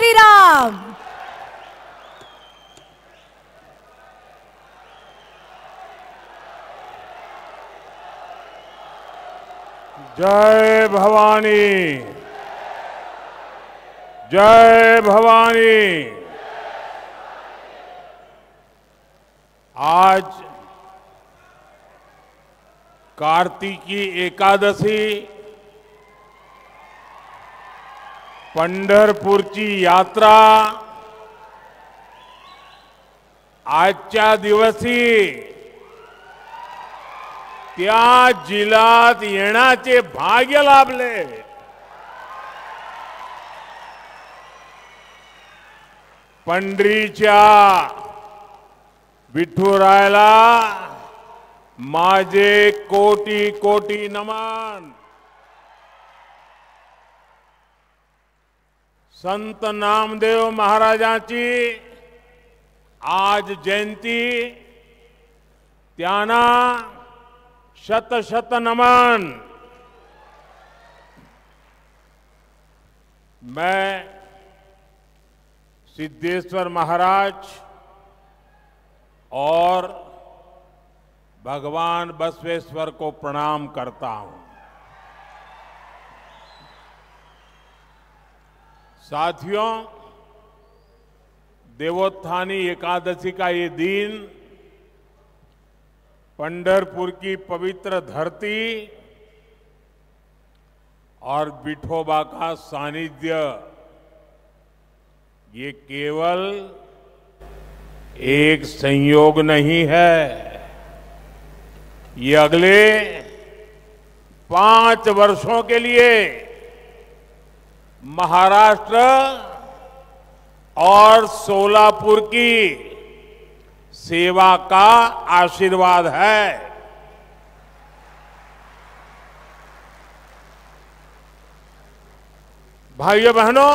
श्री राम। जय भवानी, जय भवानी। आज कार्तिकी एकादशी, पंढरपूरची यात्रा, आजच्या दिवशी त्या जिल्ह्यात येण्याचे भाग्य लाभले। पंढरीच्या विठुरायाला माझे कोटी कोटी नमन। संत नामदेव महाराजांची आज जयंती, त्यांना शत शत नमन। मैं सिद्धेश्वर महाराज और भगवान बसवेश्वर को प्रणाम करता हूं। साथियों, देवोत्थानी एकादशी का ये दिन पंढरपुर की पवित्र धरती और विठोबा का सानिध्य, ये केवल एक संयोग नहीं है, ये अगले 5 वर्षों के लिए महाराष्ट्र और सोलापुर की सेवा का आशीर्वाद है। भाइयों बहनों,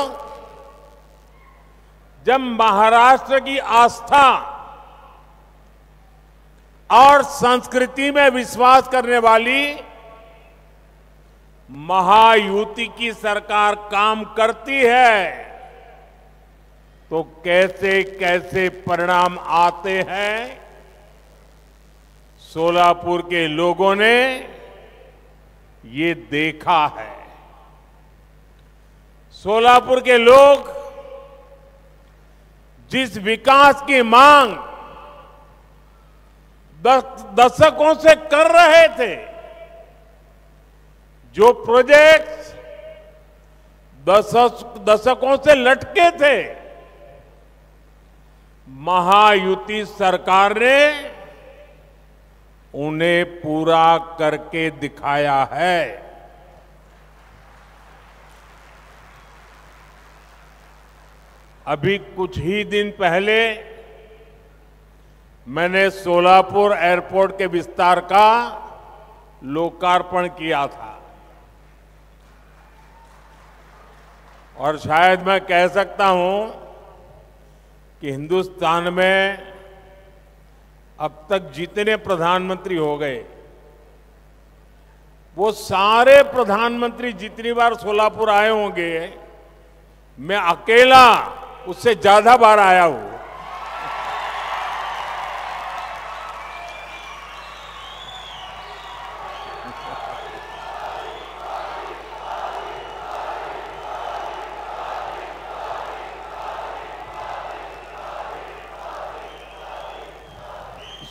जब महाराष्ट्र की आस्था और संस्कृति में विश्वास करने वाली महायुति की सरकार काम करती है, तो कैसे कैसे परिणाम आते हैं, सोलापुर के लोगों ने ये देखा है। सोलापुर के लोग जिस विकास की मांग दशकों से कर रहे थे, जो प्रोजेक्ट्स दशकों से लटके थे, महायुति सरकार ने उन्हें पूरा करके दिखाया है। अभी कुछ ही दिन पहले मैंने सोलापुर एयरपोर्ट के विस्तार का लोकार्पण किया था, और शायद मैं कह सकता हूं कि हिंदुस्तान में अब तक जितने प्रधानमंत्री हो गए, वो सारे प्रधानमंत्री जितनी बार सोलापुर आए होंगे, मैं अकेला उससे ज्यादा बार आया हूं।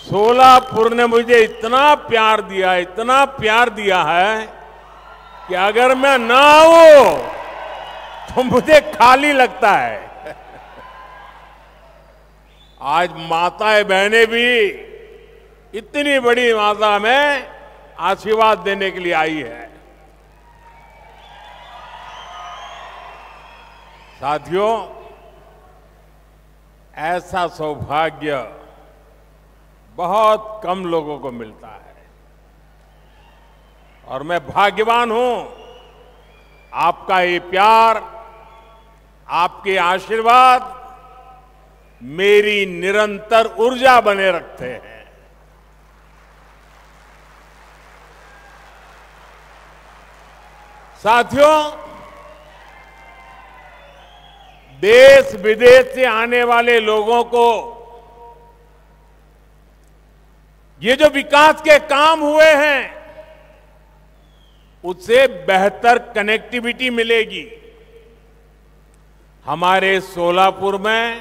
सोलापुर ने मुझे इतना प्यार दिया है कि अगर मैं ना आऊं तो मुझे खाली लगता है। आज माताएं बहनें भी इतनी बड़ी मात्रा में आशीर्वाद देने के लिए आई है। साथियों, ऐसा सौभाग्य बहुत कम लोगों को मिलता है, और मैं भाग्यवान हूं। आपका ये प्यार, आपके आशीर्वाद मेरी निरंतर ऊर्जा बने रखते हैं। साथियों, देश विदेश से आने वाले लोगों को ये जो विकास के काम हुए हैं उससे बेहतर कनेक्टिविटी मिलेगी। हमारे सोलापुर में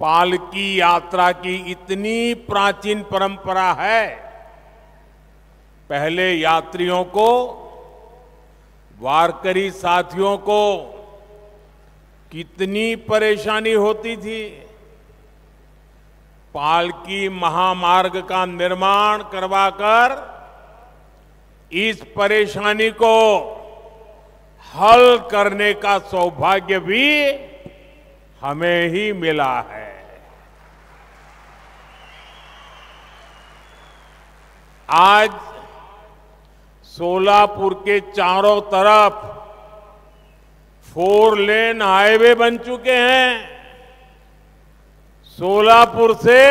पालकी यात्रा की इतनी प्राचीन परंपरा है। पहले यात्रियों को, वारकरी साथियों को कितनी परेशानी होती थी। पालकी महामार्ग का निर्माण करवाकर इस परेशानी को हल करने का सौभाग्य भी हमें ही मिला है। आज सोलापुर के चारों तरफ 4 लेन हाईवे बन चुके हैं। सोलापुर से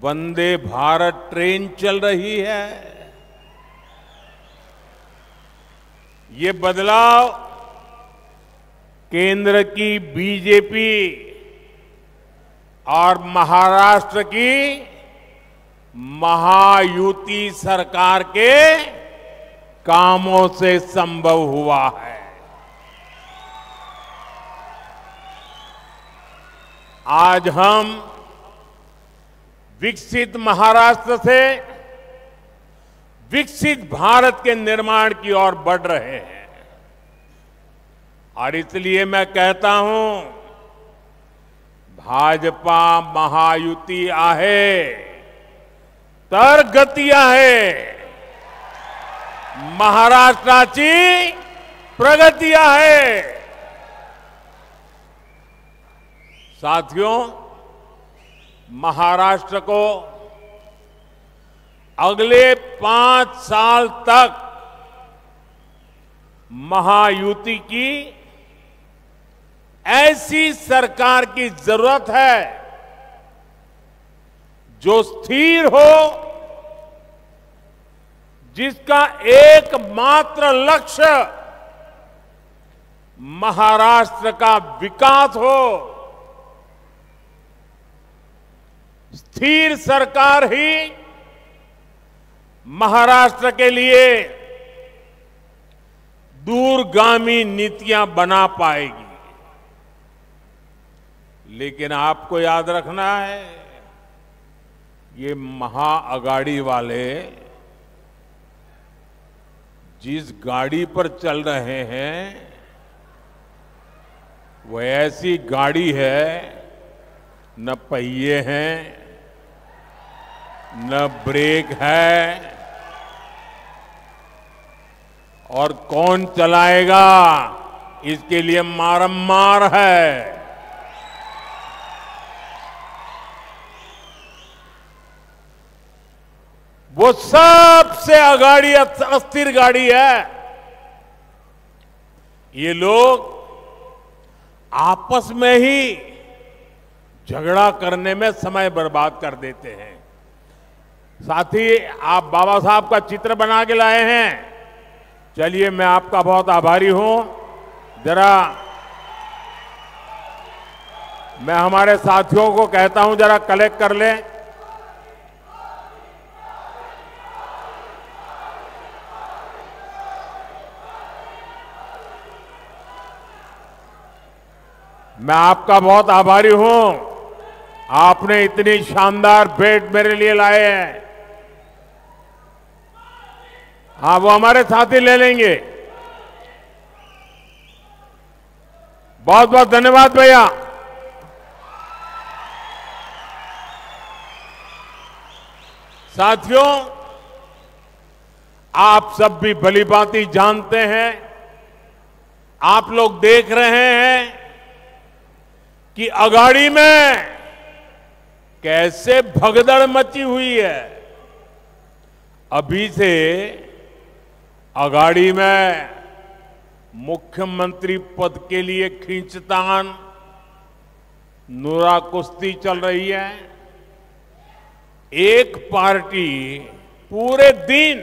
वंदे भारत ट्रेन चल रही है। ये बदलाव केंद्र की बीजेपी और महाराष्ट्र की महायुति सरकार के कामों से संभव हुआ है। आज हम विकसित महाराष्ट्र से विकसित भारत के निर्माण की ओर बढ़ रहे हैं। और इसलिए मैं कहता हूं, भाजपा महायुति आहे तर गती आहे, महाराष्ट्राची प्रगती आहे। साथियों, महाराष्ट्र को अगले 5 साल तक महायुति की ऐसी सरकार की जरूरत है जो स्थिर हो, जिसका एकमात्र लक्ष्य महाराष्ट्र का विकास हो। स्थिर सरकार ही महाराष्ट्र के लिए दूरगामी नीतियां बना पाएगी। लेकिन आपको याद रखना है, ये महाअगाड़ी वाले जिस गाड़ी पर चल रहे हैं वो ऐसी गाड़ी है, न पहिए हैं, न ब्रेक है, और कौन चलाएगा इसके लिए मारम्मार है। वो सबसे अगाड़ी अस्थिर गाड़ी है। ये लोग आपस में ही झगड़ा करने में समय बर्बाद कर देते हैं। साथ ही आप बाबा साहब का चित्र बना के लाए हैं। चलिए, मैं आपका बहुत आभारी हूं। जरा मैं हमारे साथियों को कहता हूं, जरा कलेक्ट कर लें। मैं आपका बहुत आभारी हूं, आपने इतनी शानदार भेंट मेरे लिए लाए हैं। हाँ, वो हमारे साथी ले लेंगे। बहुत बहुत धन्यवाद भैया। साथियों, आप सब भी भलीभांति जानते हैं, आप लोग देख रहे हैं कि अगाड़ी में कैसे भगदड़ मची हुई है। अभी से अगाड़ी में मुख्यमंत्री पद के लिए खींचतान, नूरा कुश्ती चल रही है। एक पार्टी पूरे दिन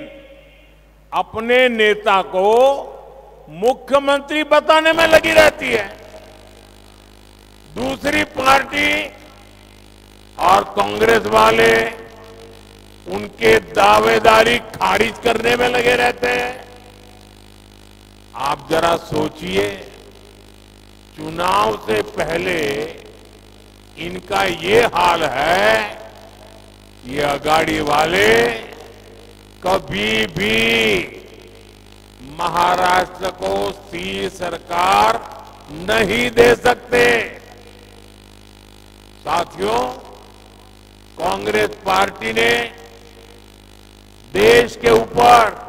अपने नेता को मुख्यमंत्री बताने में लगी रहती है, दूसरी पार्टी और कांग्रेस वाले उनके दावेदारी खारिज करने में लगे रहते हैं। आप जरा सोचिए, चुनाव से पहले इनका ये हाल है, ये अगाड़ी वाले कभी भी महाराष्ट्र को स्थिर सरकार नहीं दे सकते। साथियों, कांग्रेस पार्टी ने देश के ऊपर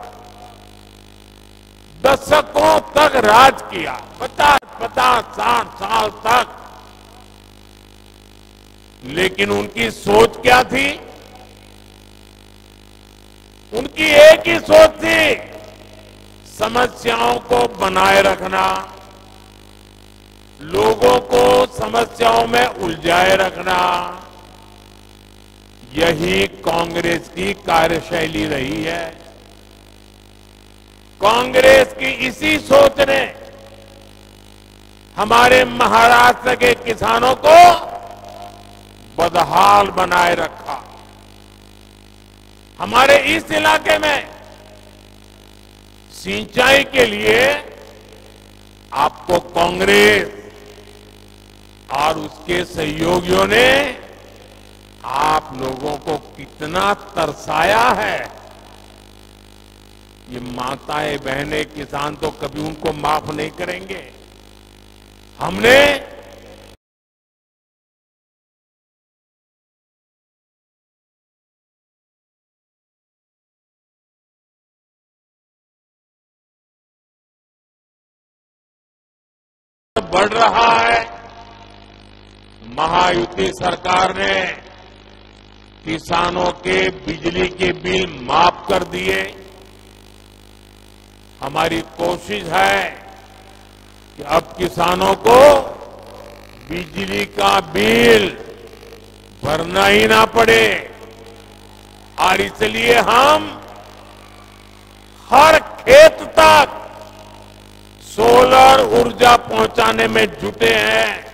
दशकों तक राज किया, 50-60 साल तक। लेकिन उनकी सोच क्या थी? उनकी एक ही सोच थी, समस्याओं को बनाए रखना, लोगों को समस्याओं में उलझाए रखना। यही कांग्रेस की कार्यशैली रही है। कांग्रेस की इसी सोच ने हमारे महाराष्ट्र के किसानों को बदहाल बनाए रखा। हमारे इस इलाके में सिंचाई के लिए आपको कांग्रेस और उसके सहयोगियों ने आप लोगों को कितना तरसाया है। ये माताएं बहनें किसान तो कभी उनको माफ नहीं करेंगे। हमने बढ़ रहा है, महायुति सरकार ने किसानों के बिजली के बिल माफ कर दिए। हमारी कोशिश है कि अब किसानों को बिजली का बिल भरना ही ना पड़े, और इसलिए हम हर खेत तक सोलर ऊर्जा पहुंचाने में जुटे हैं।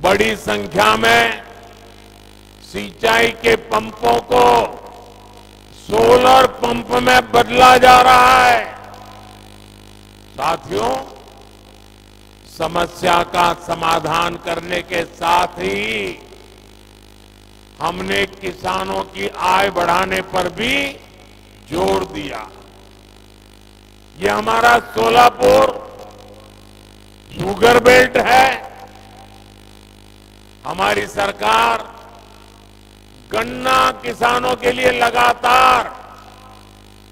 बड़ी संख्या में सिंचाई के पंपों को सोलर पंप में बदला जा रहा है। साथियों, समस्या का समाधान करने के साथ ही हमने किसानों की आय बढ़ाने पर भी जोर दिया। ये हमारा सोलापुर शुगर बेल्ट है। हमारी सरकार गन्ना किसानों के लिए लगातार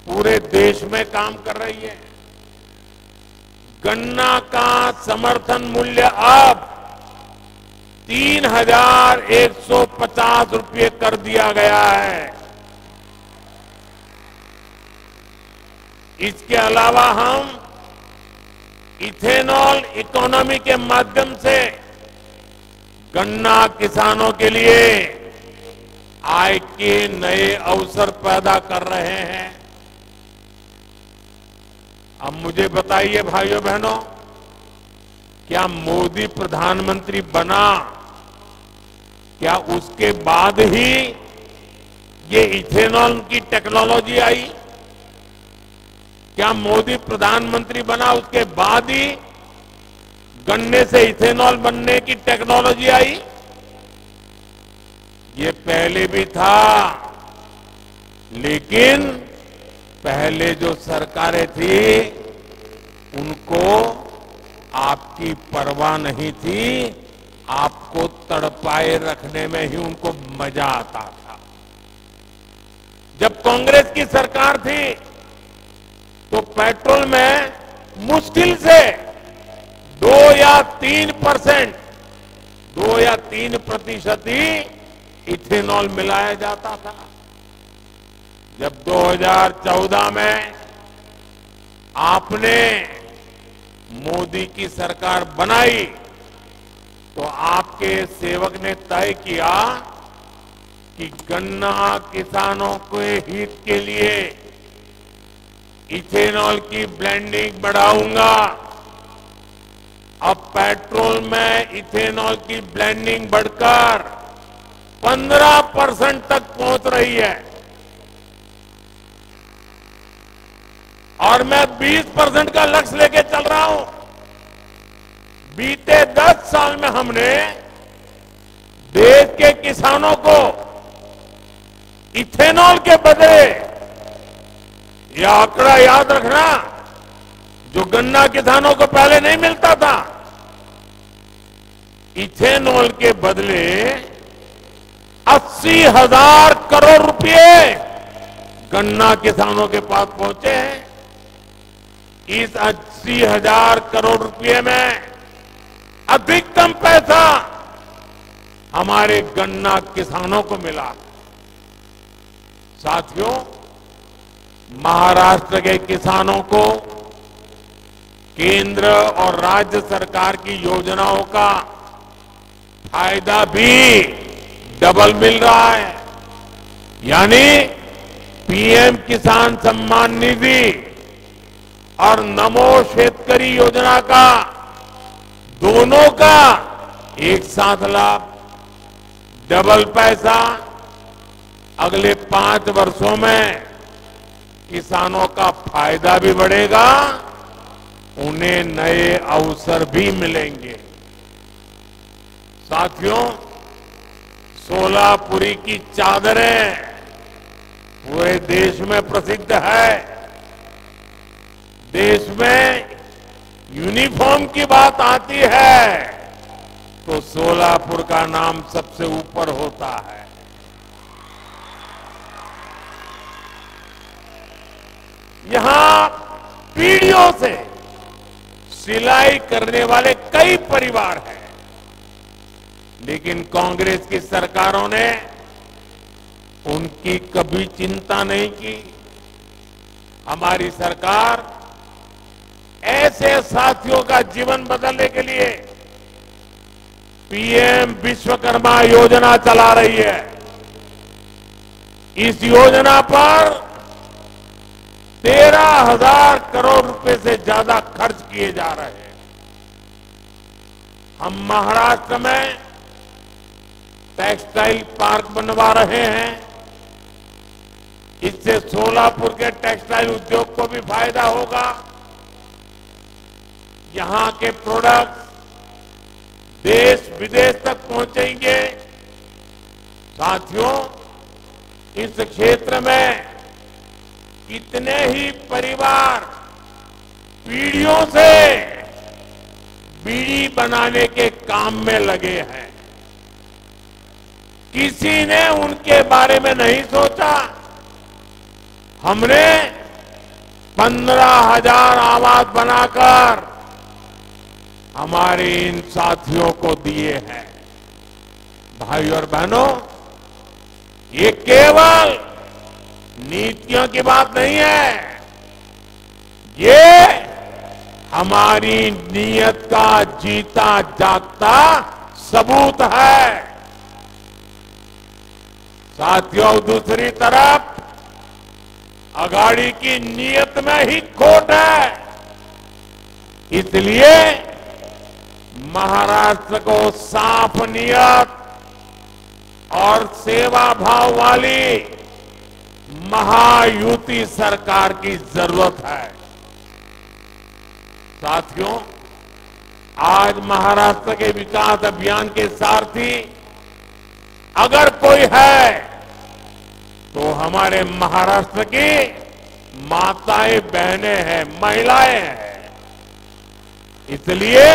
पूरे देश में काम कर रही है। गन्ना का समर्थन मूल्य अब 3,150 रुपये कर दिया गया है। इसके अलावा हम इथेनॉल इकोनॉमी के माध्यम से गन्ना किसानों के लिए आय के नए अवसर पैदा कर रहे हैं। अब मुझे बताइए भाइयों बहनों, क्या मोदी प्रधानमंत्री बना, क्या उसके बाद ही ये इथेनॉल की टेक्नोलॉजी आई? क्या मोदी प्रधानमंत्री बना उसके बाद ही गन्ने से इथेनॉल बनने की टेक्नोलॉजी आई? ये पहले भी था, लेकिन पहले जो सरकारें थी उनको आपकी परवाह नहीं थी। आपको तड़पाए रखने में ही उनको मजा आता था। जब कांग्रेस की सरकार थी तो पेट्रोल में मुश्किल से 2 या 3% ही इथेनॉल मिलाया जाता था। जब 2014 में आपने मोदी की सरकार बनाई तो आपके सेवक ने तय किया कि गन्ना किसानों के हित के लिए इथेनॉल की ब्लेंडिंग बढ़ाऊंगा। अब पेट्रोल में इथेनॉल की ब्लेंडिंग बढ़कर 15% तक पहुंच रही है और मैं 20% का लक्ष्य लेके चल रहा हूं। बीते 10 साल में हमने देश के किसानों को इथेनॉल के बदले, यह आंकड़ा याद रखना, जो गन्ना किसानों को पहले नहीं मिलता था, इथेनॉल के बदले 80,000 करोड़ रुपए गन्ना किसानों के पास पहुंचे हैं। इस 80,000 करोड़ रुपए में अधिकतम पैसा हमारे गन्ना किसानों को मिला। साथियों, महाराष्ट्र के किसानों को केंद्र और राज्य सरकार की योजनाओं का फायदा भी डबल मिल रहा है। यानी पीएम किसान सम्मान निधि और नमो शेतकरी योजना का, दोनों का एक साथ लाभ, डबल पैसा। अगले 5 वर्षों में किसानों का फायदा भी बढ़ेगा, उन्हें नए अवसर भी मिलेंगे। साथियों, सोलापुरी की चादरें पूरे देश में प्रसिद्ध है। देश में यूनिफॉर्म की बात आती है तो सोलापुर का नाम सबसे ऊपर होता है। यहां पीढ़ियों से सिलाई करने वाले कई परिवार हैं, लेकिन कांग्रेस की सरकारों ने उनकी कभी चिंता नहीं की। हमारी सरकार ऐसे साथियों का जीवन बदलने के लिए पीएम विश्वकर्मा योजना चला रही है। इस योजना पर 13,000 करोड़ रुपए से ज्यादा खर्च किए जा रहे हैं। हम महाराष्ट्र में टेक्सटाइल पार्क बनवा रहे हैं। इससे सोलापुर के टेक्सटाइल उद्योग को भी फायदा होगा। यहां के प्रोडक्ट्स देश विदेश तक पहुंचेंगे। साथियों, इस क्षेत्र में कितने ही परिवार पीढ़ियों से बीड़ी बनाने के काम में लगे हैं। किसी ने उनके बारे में नहीं सोचा। हमने 15,000 आवास बनाकर हमारे इन साथियों को दिए हैं। भाई और बहनों, ये केवल नीतियों की बात नहीं है, ये हमारी नीयत का जीता जागता सबूत है। साथियों, दूसरी तरफ अघाड़ी की नीयत में ही खोट है। इसलिए महाराष्ट्र को साफ नीयत और सेवा भाव वाली महायुति सरकार की जरूरत है। साथियों, आज महाराष्ट्र के विकास अभियान के सारथी अगर कोई है तो हमारे महाराष्ट्र की माताएं बहनें हैं, महिलाएं हैं। इसलिए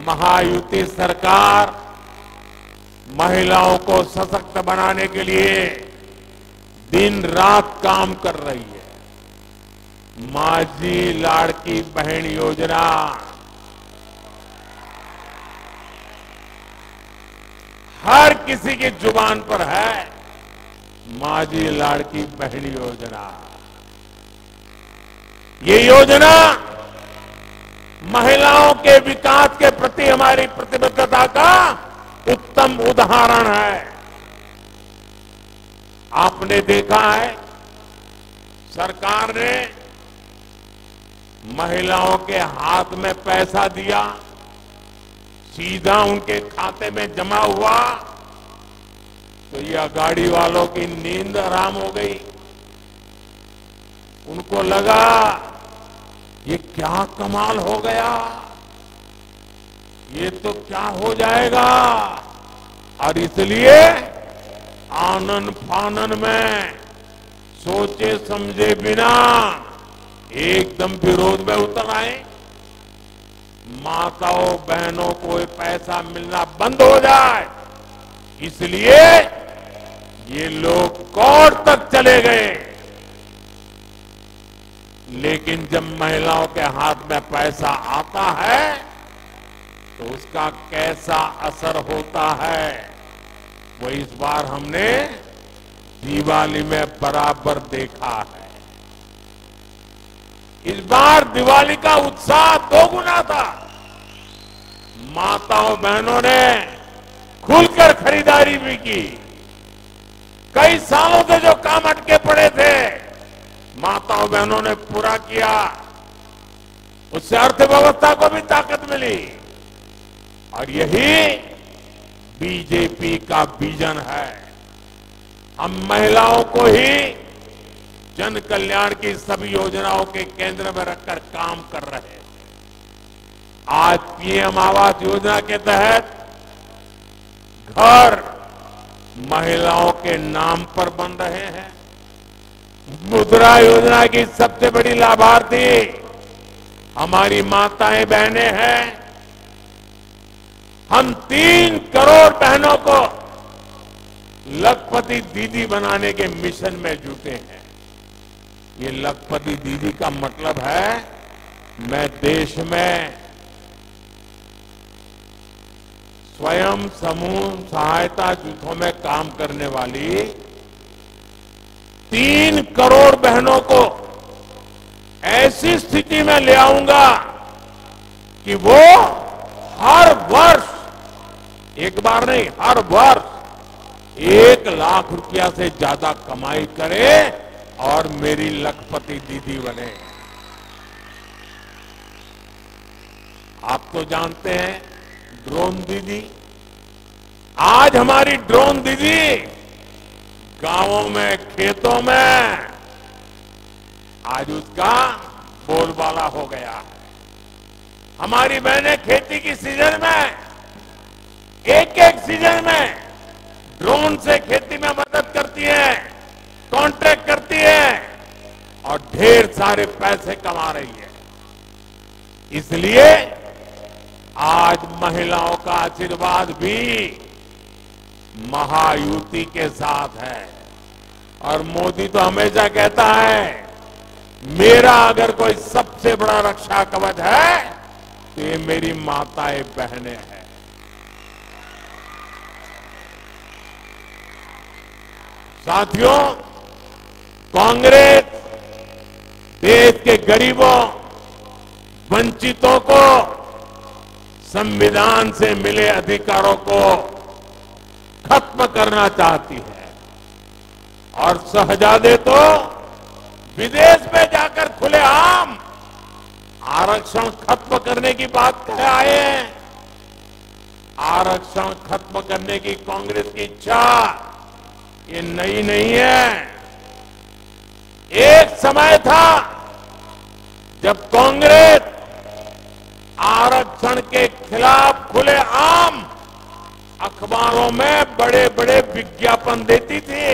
महायुति सरकार महिलाओं को सशक्त बनाने के लिए दिन रात काम कर रही है। माझी लाड़की बहन योजना हर किसी की जुबान पर है। माझी लाड़की बहन योजना, ये योजना महिलाओं के विकास के प्रति हमारी प्रतिबद्धता का उत्तम उदाहरण है। आपने देखा है, सरकार ने महिलाओं के हाथ में पैसा दिया, सीधा उनके खाते में जमा हुआ, तो ये अगाड़ी वालों की नींद हराम हो गई। उनको लगा ये क्या कमाल हो गया, ये तो क्या हो जाएगा, और इसलिए आनन फानन में सोचे समझे बिना एकदम विरोध में उतर आए। माताओं बहनों को ये पैसा मिलना बंद हो जाए, इसलिए ये लोग कोर्ट तक चले गए। लेकिन जब महिलाओं के हाथ में पैसा आता है तो उसका कैसा असर होता है वो इस बार हमने दिवाली में बराबर देखा है। इस बार दिवाली का उत्साह दोगुना था। माताओं बहनों ने खुलकर खरीदारी भी की। कई सालों से जो काम अटके पड़े थे माताओं बहनों ने पूरा किया, उससे अर्थव्यवस्था को भी ताकत मिली। और यही बीजेपी का विजन है। हम महिलाओं को ही जन कल्याण की सभी योजनाओं के केंद्र में रखकर काम कर रहे हैं। आज पीएम आवास योजना के तहत घर महिलाओं के नाम पर बन रहे हैं। मुद्रा योजना की सबसे बड़ी लाभार्थी हमारी माताएं बहनें हैं। हम 3 करोड़ बहनों को लखपति दीदी बनाने के मिशन में जुटे हैं। ये लखपति दीदी का मतलब है मैं देश में स्वयं समूह सहायता जूथों में काम करने वाली 3 करोड़ बहनों को ऐसी स्थिति में ले आऊंगा कि वो हर वर्ष, एक बार नहीं हर वर्ष 1 लाख रुपया से ज्यादा कमाई करे और मेरी लखपति दीदी बने। आप तो जानते हैं ड्रोन दीदी। आज हमारी ड्रोन दीदी गांवों में, खेतों में आज उसका बोलबाला हो गया है। हमारी बहनें खेती की सीजन में, एक सीजन में ड्रोन से खेती में मदद करती है, कॉन्ट्रैक्ट करती है और ढेर सारे पैसे कमा रही है। इसलिए आज महिलाओं का आशीर्वाद भी महायुति के साथ है। और मोदी तो हमेशा कहता है मेरा अगर कोई सबसे बड़ा रक्षा कवच है तो ये मेरी माताएं बहनें हैं। साथियों, कांग्रेस देश के गरीबों, वंचितों को संविधान से मिले अधिकारों को खत्म करना चाहती है और शहजादे तो विदेश में जाकर खुलेआम आरक्षण खत्म करने की बात कह आए हैं। आरक्षण खत्म करने की कांग्रेस की इच्छा ये नई नहीं है। एक समय था जब कांग्रेस आरक्षण के खिलाफ खुलेआम अखबारों में बड़े बड़े विज्ञापन देती थी।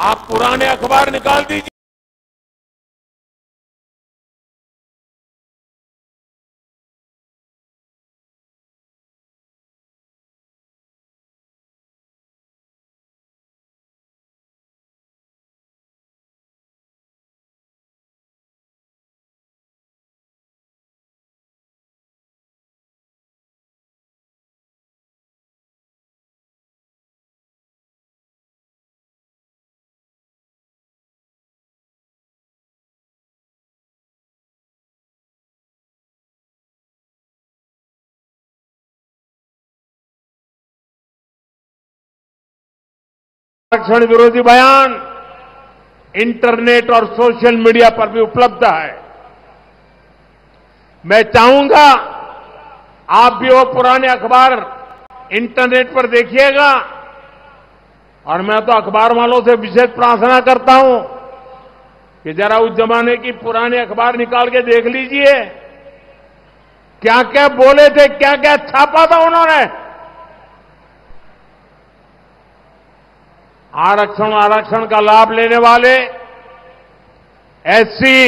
आप पुराने अखबार निकाल दीजिए। आरक्षण विरोधी बयान इंटरनेट और सोशल मीडिया पर भी उपलब्ध है। मैं चाहूंगा आप भी वो पुराने अखबार इंटरनेट पर देखिएगा, और मैं तो अखबार वालों से विशेष प्रार्थना करता हूं कि जरा उस जमाने की पुराने अखबार निकाल के देख लीजिए, क्या क्या बोले थे, क्या क्या छापा था उन्होंने। आरक्षण का लाभ लेने वाले एससी,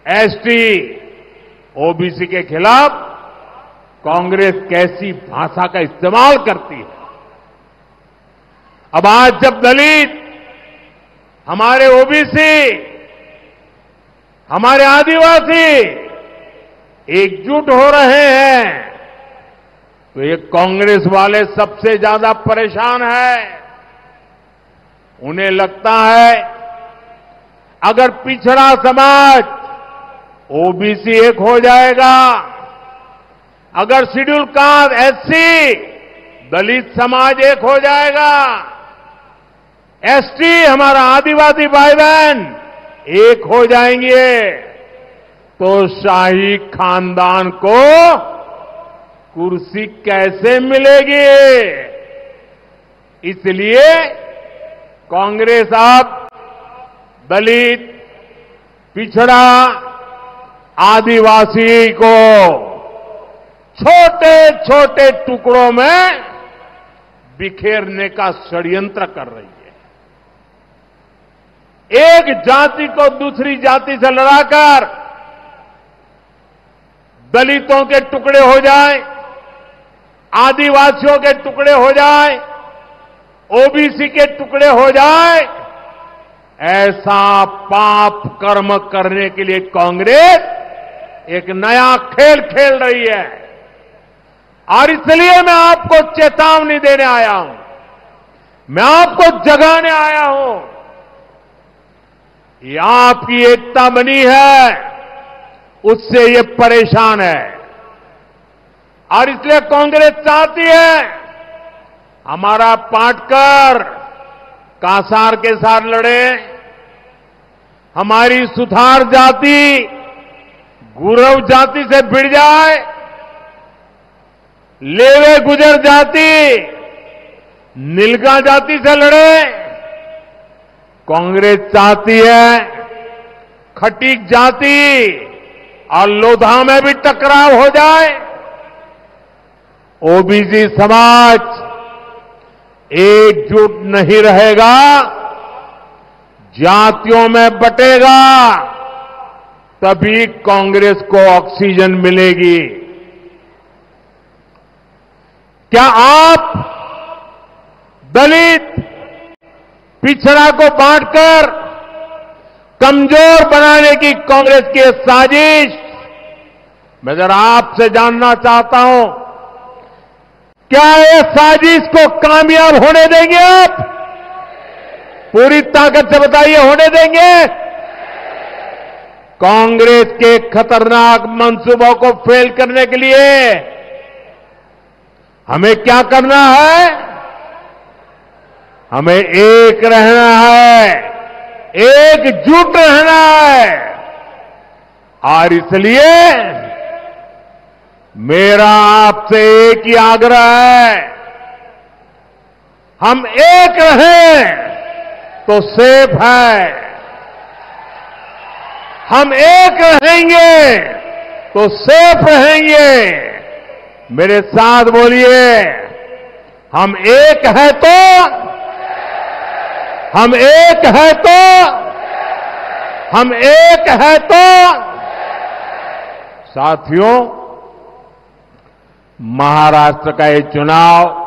एसटी, ओबीसी के खिलाफ कांग्रेस कैसी भाषा का इस्तेमाल करती है। अब आज जब दलित, हमारे ओबीसी, हमारे आदिवासी एकजुट हो रहे हैं, तो ये कांग्रेस वाले सबसे ज्यादा परेशान है। उन्हें लगता है अगर पिछड़ा समाज ओबीसी एक हो जाएगा, अगर शेड्यूल कास्ट एससी दलित समाज एक हो जाएगा, एसटी हमारा आदिवासी भाई बहन एक हो जाएंगे, तो शाही खानदान को कुर्सी कैसे मिलेगी। इसलिए कांग्रेस अब दलित, पिछड़ा, आदिवासी को छोटे छोटे टुकड़ों में बिखेरने का षड्यंत्र कर रही है। एक जाति को दूसरी जाति से लड़ाकर दलितों के टुकड़े हो जाए, आदिवासियों के टुकड़े हो जाए, ओबीसी के टुकड़े हो जाए, ऐसा पाप कर्म करने के लिए कांग्रेस एक नया खेल खेल रही है। और इसलिए मैं आपको चेतावनी देने आया हूं, मैं आपको जगाने आया हूं। ये आपकी एकता बनी है, उससे ये परेशान है, और इसलिए कांग्रेस चाहती है हमारा पाटकर कांसार के साथ लड़े, हमारी सुथार जाति गुरव जाति से भिड़ जाए, लेवे गुजर जाति नीलगा जाति से लड़े। कांग्रेस चाहती है खटीक जाति और लोधा में भी टकराव हो जाए, ओबीसी समाज एकजुट नहीं रहेगा, जातियों में बटेगा, तभी कांग्रेस को ऑक्सीजन मिलेगी। क्या आप दलित, पिछड़ा को बांटकर कमजोर बनाने की कांग्रेस की साजिश, मैं जरा आपसे जानना चाहता हूं, क्या ये साजिश को कामयाब होने देंगे आप? पूरी ताकत से बताइए, होने देंगे? कांग्रेस के खतरनाक मंसूबों को फेल करने के लिए हमें क्या करना है? हमें एक रहना है, एकजुट रहना है। और इसलिए मेरा आपसे एक ही आग्रह है, हम एक रहें तो सेफ है, हम एक रहेंगे तो सेफ रहेंगे। मेरे साथ बोलिए, हम एक है तो, हम एक है तो, हम एक है तो। साथियों, महाराष्ट्र का ये चुनाव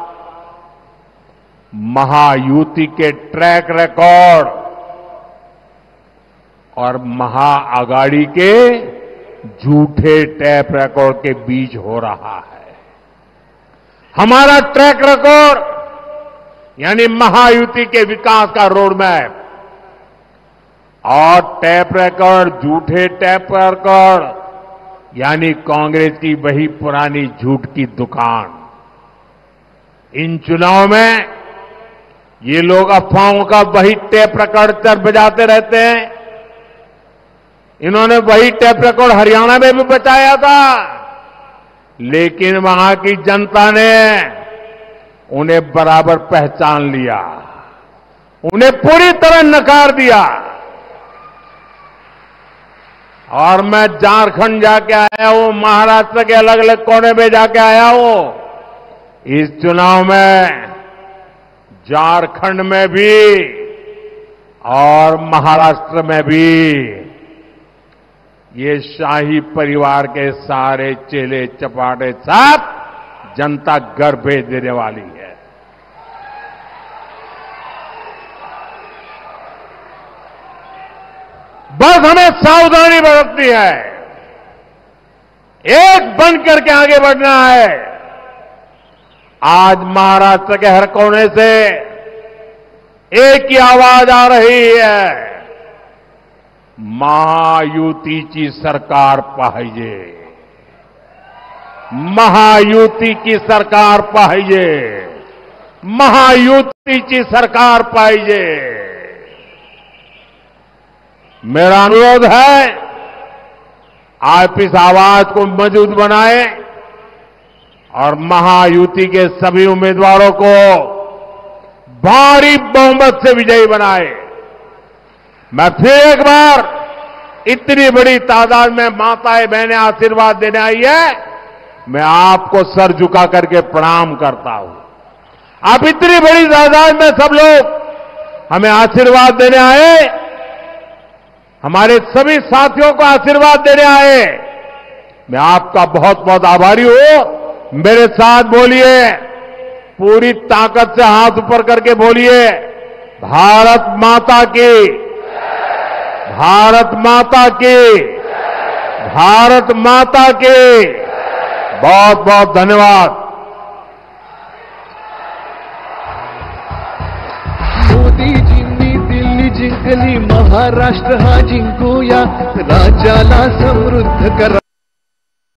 महायुति के ट्रैक रिकॉर्ड और महाआघाड़ी के झूठे ट्रैक रिकॉर्ड के बीच हो रहा है। हमारा ट्रैक रिकॉर्ड यानी महायुति के विकास का रोड मैप, और टैप रिकॉर्ड, झूठे टैप रिकॉर्ड यानी कांग्रेस की वही पुरानी झूठ की दुकान। इन चुनाव में ये लोग अफवाहों का वही टेप रिकॉर्ड बजाते रहते हैं। इन्होंने वही टेप रिकॉर्ड हरियाणा में भी बचाया था, लेकिन वहां की जनता ने उन्हें बराबर पहचान लिया, उन्हें पूरी तरह नकार दिया। और मैं झारखंड जाके आया हूं, महाराष्ट्र के अलग अलग कोने में जाके आया हूं। इस चुनाव में झारखंड में भी और महाराष्ट्र में भी ये शाही परिवार के सारे चेले चपाटे सब जनता घर भेज देने वाली है। बस हमें सावधानी बरतनी है, एक बन करके आगे बढ़ना है। आज महाराष्ट्र के हर कोने से एक ही आवाज आ रही है, महायुतीची सरकार पाहिजे, महायुती की सरकार पाहिजे, महायुतीची सरकार पाहिजे। मेरा अनुरोध है, आप इस आवाज को मजबूत बनाएं और महायुति के सभी उम्मीदवारों को भारी बहुमत से विजयी बनाए। मैं फिर एक बार, इतनी बड़ी तादाद में माताएं बहनें आशीर्वाद देने आई है, मैं आपको सर झुका करके प्रणाम करता हूं। आप इतनी बड़ी तादाद में सब लोग हमें आशीर्वाद देने आए, हमारे सभी साथियों को आशीर्वाद देने आए। मैं आपका बहुत बहुत आभारी हूं। मेरे साथ बोलिए, पूरी ताकत से हाथ ऊपर करके बोलिए, भारत माता की, भारत माता की, भारत माता की। बहुत बहुत धन्यवाद। मोदीजींनी दिल्ली जिंकली, महाराष्ट्र हा जिंकूया, राज्याला समृद्ध करा।